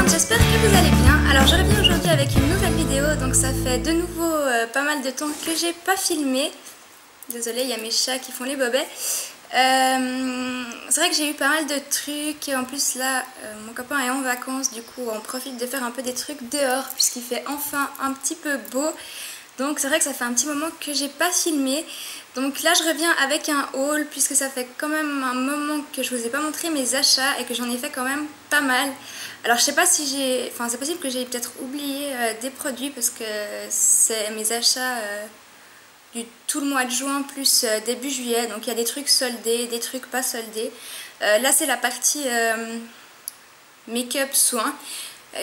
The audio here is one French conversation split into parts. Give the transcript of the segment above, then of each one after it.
j'espère que vous allez bien. Alors je reviens aujourd'hui avec une nouvelle vidéo, donc ça fait de nouveau pas mal de temps que j'ai pas filmé. Désolée, il y a mes chats qui font les bobets. C'est vrai que j'ai eu pas mal de trucs, en plus là mon copain est en vacances, du coup on profite de faire un peu des trucs dehors puisqu'il fait enfin un petit peu beau. Donc c'est vrai que ça fait un petit moment que j'ai pas filmé. Donc là je reviens avec un haul puisque ça fait quand même un moment que je vous ai pas montré mes achats et que j'en ai fait quand même pas mal. Alors je sais pas si j'ai... Enfin c'est possible que j'ai peut-être oublié des produits parce que c'est mes achats du tout le mois de juin plus début juillet. Donc il y a des trucs soldés, des trucs pas soldés. Là c'est la partie make-up soins.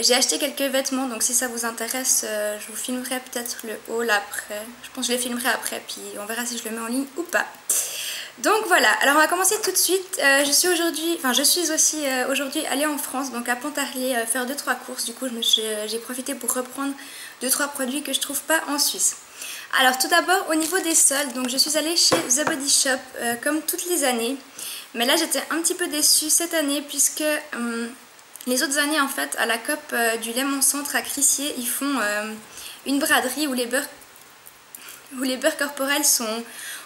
J'ai acheté quelques vêtements, donc si ça vous intéresse, je vous filmerai peut-être le haul après. Je pense que je les filmerai après, puis on verra si je le mets en ligne ou pas. Donc voilà, alors on va commencer tout de suite. Je suis aussi aujourd'hui allée en France, donc à Pontarlier, faire 2-3 courses. Du coup, j'ai profité pour reprendre 2-3 produits que je trouve pas en Suisse. Alors tout d'abord, au niveau des soldes, donc je suis allée chez The Body Shop, comme toutes les années. Mais là, j'étais un petit peu déçue cette année, puisque... les autres années, en fait, à la COP du Léman Centre à Crissier, ils font une braderie où les beurres corporels sont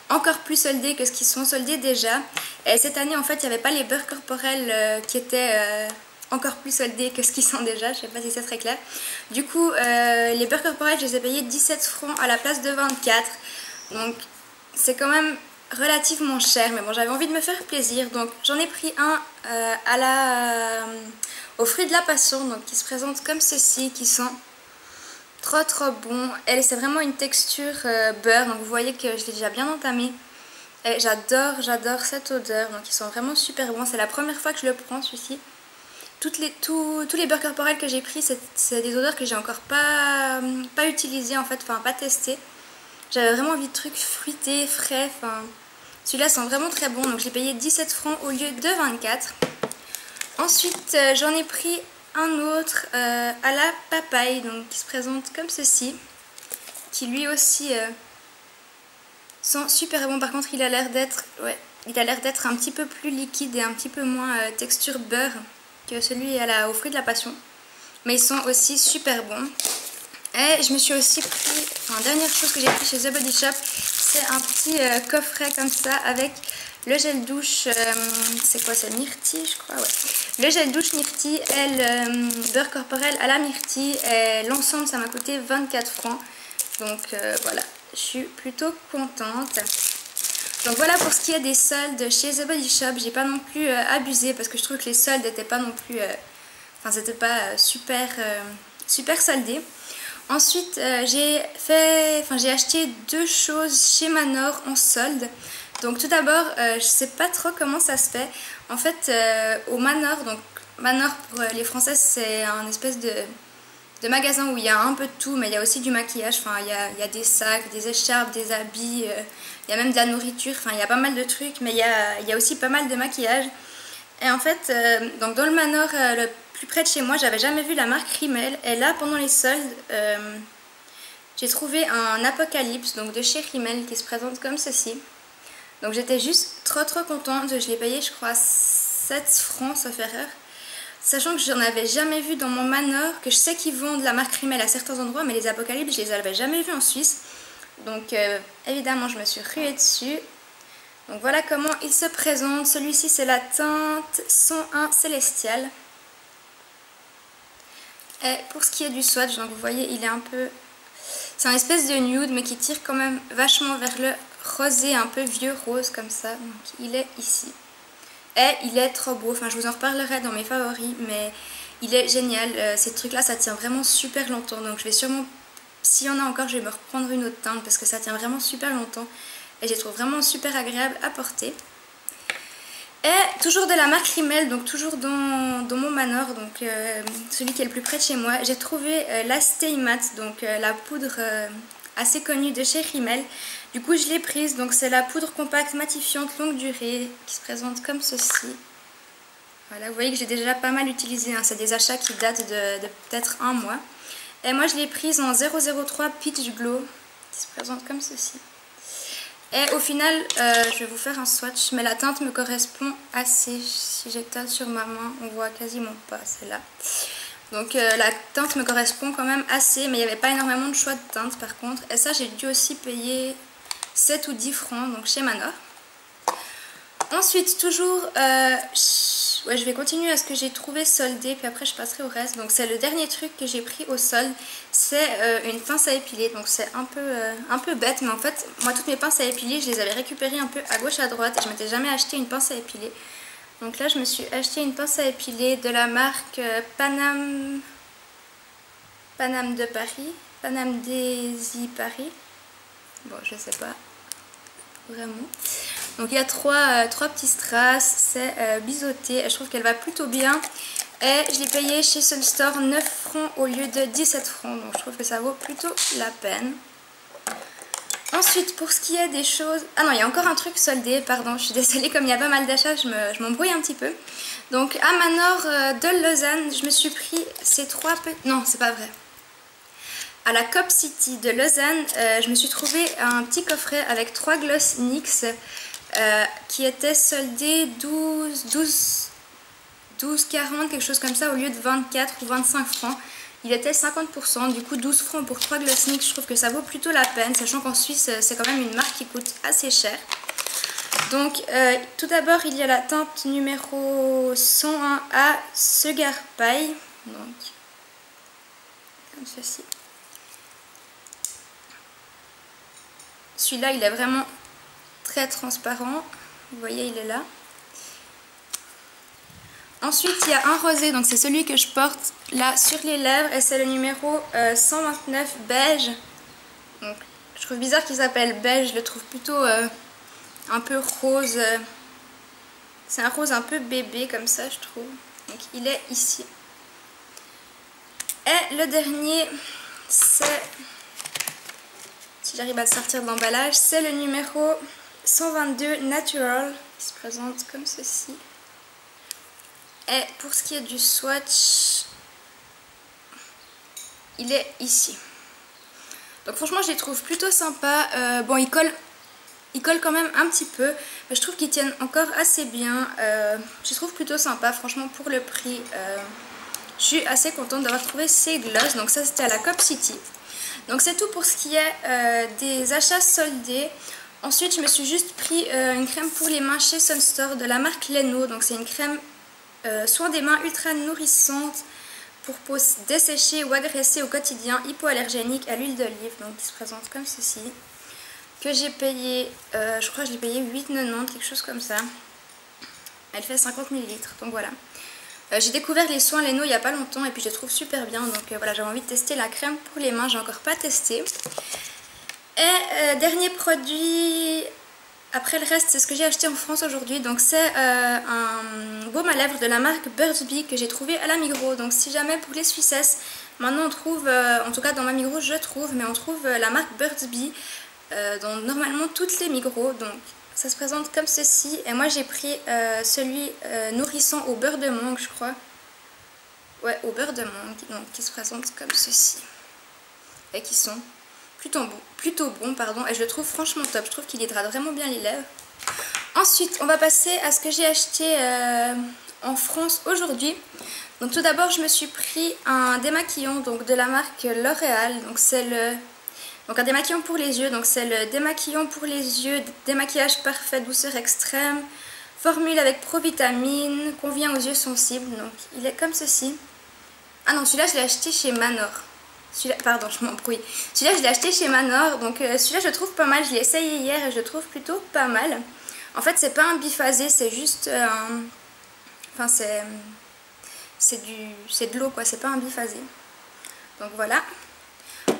encore plus soldés que ce qu'ils sont soldés déjà. Et cette année, en fait, il n'y avait pas les beurres corporels qui étaient encore plus soldés que ce qu'ils sont déjà. Je ne sais pas si c'est très clair. Du coup, les beurres corporels, je les ai payés 17 francs à la place de 24. Donc, c'est quand même relativement cher. Mais bon, j'avais envie de me faire plaisir. Donc, j'en ai pris un aux fruits de la passion, donc qui se présentent comme ceci, qui sont trop bons. Et c'est vraiment une texture beurre, donc vous voyez que je l'ai déjà bien entamé. Et j'adore cette odeur, donc ils sont vraiment super bons. C'est la première fois que je le prends, celui-ci. Tous les beurres corporels que j'ai pris, c'est des odeurs que j'ai encore pas utilisées en fait, enfin pas testées. J'avais vraiment envie de trucs fruités, frais, enfin... Celui-là sent vraiment très bon, donc je l'ai payé 17 francs au lieu de 24. Ensuite, j'en ai pris un autre à la papaye, donc qui se présente comme ceci, qui lui aussi sent super bon. Par contre, il a l'air d'être un petit peu plus liquide et un petit peu moins texture beurre que celui aux fruits de la passion. Mais ils sont aussi super bons. Et je me suis aussi pris, enfin dernière chose que j'ai pris chez The Body Shop, c'est un petit coffret comme ça avec le gel douche, c'est quoi, c'est myrtille je crois, ouais. Le gel douche myrtille et le beurre corporel à la myrtille, et l'ensemble ça m'a coûté 24 francs. Donc voilà, je suis plutôt contente. Donc voilà pour ce qui est des soldes chez The Body Shop. J'ai pas non plus abusé parce que je trouve que les soldes n'étaient pas non plus, enfin c'était pas super soldé. Ensuite j'ai acheté deux choses chez Manor en solde. Donc tout d'abord, je sais pas trop comment ça se fait. En fait, au Manor, donc Manor pour les Français, c'est un espèce de magasin où il y a un peu de tout, mais il y a aussi du maquillage. Enfin, il y a des sacs, des écharpes, des habits, il y a même de la nourriture. Enfin, il y a pas mal de trucs, mais il y a aussi pas mal de maquillage. Et en fait, donc dans le Manor le plus près de chez moi, j'avais jamais vu la marque Rimmel. Et là, pendant les soldes, j'ai trouvé un Apocalypse, donc de chez Rimmel, qui se présente comme ceci. Donc j'étais juste trop contente, je l'ai payé je crois 7 francs sauf erreur. Sachant que j'en avais jamais vu dans mon Manor, que je sais qu'ils vendent la marque Rimmel à certains endroits, mais les Apocalypse je les avais jamais vus en Suisse. Donc évidemment je me suis ruée dessus. Donc voilà comment il se présente, celui-ci c'est la teinte 101 Célestial. Et pour ce qui est du swatch, donc vous voyez il est un peu... C'est un espèce de nude mais qui tire quand même vachement vers le rosé, un peu vieux rose comme ça. Donc il est ici. Et il est trop beau. Enfin je vous en reparlerai dans mes favoris. Mais il est génial. Ces trucs là ça tient vraiment super longtemps. Donc je vais sûrement, s'il y en a encore, je vais me reprendre une autre teinte. Parce que ça tient vraiment super longtemps. Et je les trouve vraiment super agréable à porter. Et toujours de la marque Rimmel, donc toujours dans mon Manor, donc celui qui est le plus près de chez moi, j'ai trouvé la Stay Matte, donc la poudre assez connue de chez Rimmel. Du coup je l'ai prise, donc c'est la poudre compacte matifiante longue durée qui se présente comme ceci. Voilà, vous voyez que j'ai déjà pas mal utilisé, hein. C'est des achats qui datent de peut-être un mois. Et moi je l'ai prise en 003 Peach Glow, qui se présente comme ceci. Et au final, je vais vous faire un swatch, mais la teinte me correspond assez. Si j'étale sur ma main, on voit quasiment pas celle-là. Donc la teinte me correspond quand même assez, mais il n'y avait pas énormément de choix de teinte par contre. Et ça j'ai dû aussi payer 7 ou 10 francs donc chez Manor. Ensuite toujours, ouais, je vais continuer à ce que j'ai trouvé soldé, puis après je passerai au reste. Donc c'est le dernier truc que j'ai pris au solde, c'est une pince à épiler. Donc c'est un peu bête, mais en fait moi toutes mes pinces à épiler je les avais récupérées un peu à gauche à droite et je m'étais jamais acheté une pince à épiler. Donc là je me suis acheté une pince à épiler de la marque Paname de Paris, Paname Daisy Paris. Bon je sais pas vraiment. Donc il y a trois petits strass, c'est biseauté et je trouve qu'elle va plutôt bien. Et je l'ai payé chez Sunstore 9 francs au lieu de 17 francs, donc je trouve que ça vaut plutôt la peine. Ensuite pour ce qui est des choses... Ah non, il y a encore un truc soldé, pardon, je suis désolée, comme il y a pas mal d'achats, je m'embrouille un petit peu. Donc à Manor de Lausanne, je me suis pris ces trois... Non, c'est pas vrai. À la Cop City de Lausanne, je me suis trouvé un petit coffret avec 3 gloss NYX qui étaient soldés 12,40, quelque chose comme ça, au lieu de 24 ou 25 francs. Il était 50%, du coup 12 francs pour 3 gloss NYX, je trouve que ça vaut plutôt la peine, sachant qu'en Suisse c'est quand même une marque qui coûte assez cher. Donc tout d'abord il y a la teinte numéro 101A Sugar Pie, donc comme ceci. Celui-là il est vraiment très transparent, vous voyez il est là. Ensuite il y a un rosé, donc c'est celui que je porte là sur les lèvres et c'est le numéro 129 beige. Donc, je trouve bizarre qu'il s'appelle beige, je le trouve plutôt un peu rose. C'est un rose un peu bébé comme ça je trouve. Donc il est ici. Et le dernier c'est, si j'arrive à le sortir de l'emballage, c'est le numéro 122 Natural qui se présente comme ceci. Et pour ce qui est du swatch, il est ici. Donc franchement je les trouve plutôt sympas. Bon il colle quand même un petit peu, mais je trouve qu'ils tiennent encore assez bien. Je les trouve plutôt sympas, franchement pour le prix. Je suis assez contente d'avoir trouvé ces gloss. Donc ça c'était à la Cop City. Donc c'est tout pour ce qui est des achats soldés. Ensuite je me suis juste pris une crème pour les mains chez Sunstore de la marque Leno. Donc c'est une crème soin des mains ultra nourrissante pour peau desséchée ou agressée au quotidien, hypoallergénique à l'huile d'olive, donc qui se présente comme ceci, que j'ai payé, je crois que je l'ai payé 8,90, quelque chose comme ça. Elle fait 50 ml, donc voilà. J'ai découvert les soins Leno il n'y a pas longtemps et puis je les trouve super bien, donc voilà, j'avais envie de tester la crème pour les mains, j'ai encore pas testé. Et dernier produit... Après le reste, c'est ce que j'ai acheté en France aujourd'hui. Donc c'est un baume à lèvres de la marque Burt's Bees que j'ai trouvé à la Migros. Donc si jamais pour les Suissesses, maintenant on trouve, en tout cas dans ma Migros je trouve, mais on trouve la marque Burt's Bees dans normalement toutes les Migros. Donc ça se présente comme ceci. Et moi j'ai pris celui nourrissant au beurre de mangue je crois. Ouais, au beurre de mangue, donc qui se présente comme ceci. Et qui sont... plutôt bon, pardon, et je le trouve franchement top. Je trouve qu'il hydrate vraiment bien les lèvres. Ensuite on va passer à ce que j'ai acheté en France aujourd'hui. Donc tout d'abord je me suis pris un démaquillant donc de la marque L'Oréal. Donc c'est un démaquillant pour les yeux. Donc c'est le démaquillant pour les yeux, démaquillage parfait, douceur extrême, formule avec provitamine, convient aux yeux sensibles. Donc il est comme ceci. Ah non, celui-là je l'ai acheté chez Manor. Pardon, je m'embrouille. Celui-là, je l'ai acheté chez Manor. Donc, celui-là, je le trouve pas mal. Je l'ai essayé hier et je le trouve plutôt pas mal. En fait, c'est pas un biphasé, c'est juste un... Enfin, c'est de l'eau, quoi. C'est pas un biphasé. Donc, voilà.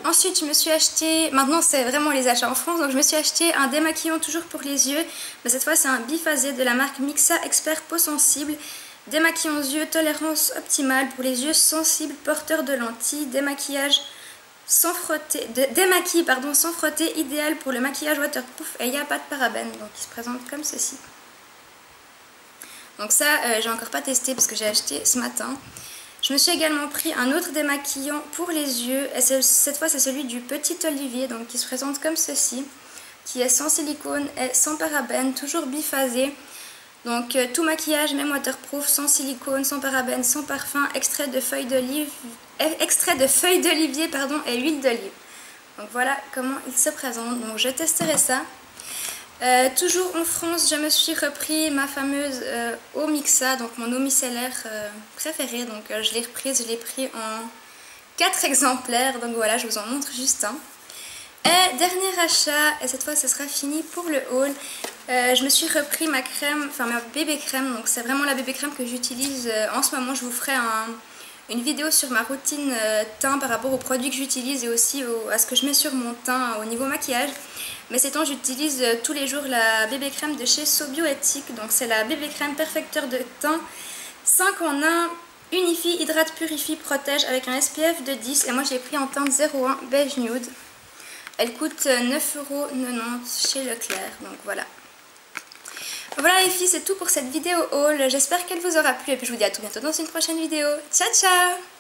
Ensuite, je me suis acheté... Maintenant, c'est vraiment les achats en France. Donc, je me suis acheté un démaquillant toujours pour les yeux. Mais cette fois, c'est un biphasé de la marque Mixa Expert Peau Sensible. Démaquillant aux yeux, tolérance optimale pour les yeux sensibles, porteurs de lentilles, démaquillage sans frotter, sans frotter, idéal pour le maquillage waterproof et il n'y a pas de parabènes, donc il se présente comme ceci. Donc ça, j'ai encore pas testé parce que j'ai acheté ce matin. Je me suis également pris un autre démaquillant pour les yeux, et cette fois c'est celui du Petit Olivier, donc qui se présente comme ceci, qui est sans silicone et sans parabènes, toujours biphasé. Donc tout maquillage, même waterproof, sans silicone, sans parabènes, sans parfum, extrait de feuilles d'olivier et huile d'olive. Donc voilà comment il se présente, donc je testerai ça. Toujours en France, je me suis repris ma fameuse eau Mixa, donc mon eau micellaire préférée. Donc je l'ai reprise, je l'ai pris en 4 exemplaires, donc voilà, je vous en montre juste un. Et dernier achat, et cette fois ce sera fini pour le haul, je me suis repris ma crème, enfin ma bébé crème, donc c'est vraiment la bébé crème que j'utilise en ce moment. Je vous ferai une vidéo sur ma routine teint par rapport aux produits que j'utilise et aussi à ce que je mets sur mon teint au niveau maquillage. Mais ces temps j'utilise tous les jours la bébé crème de chez So Bioéthique, donc c'est la bébé crème perfecteur de teint 5 en 1, unifie, hydrate, purifie, protège avec un SPF de 10 et moi j'ai pris en teinte 01 beige nude. Elle coûte 9,90 € chez Leclerc, donc voilà. Voilà les filles, c'est tout pour cette vidéo haul. J'espère qu'elle vous aura plu et puis je vous dis à tout bientôt dans une prochaine vidéo. Ciao ciao!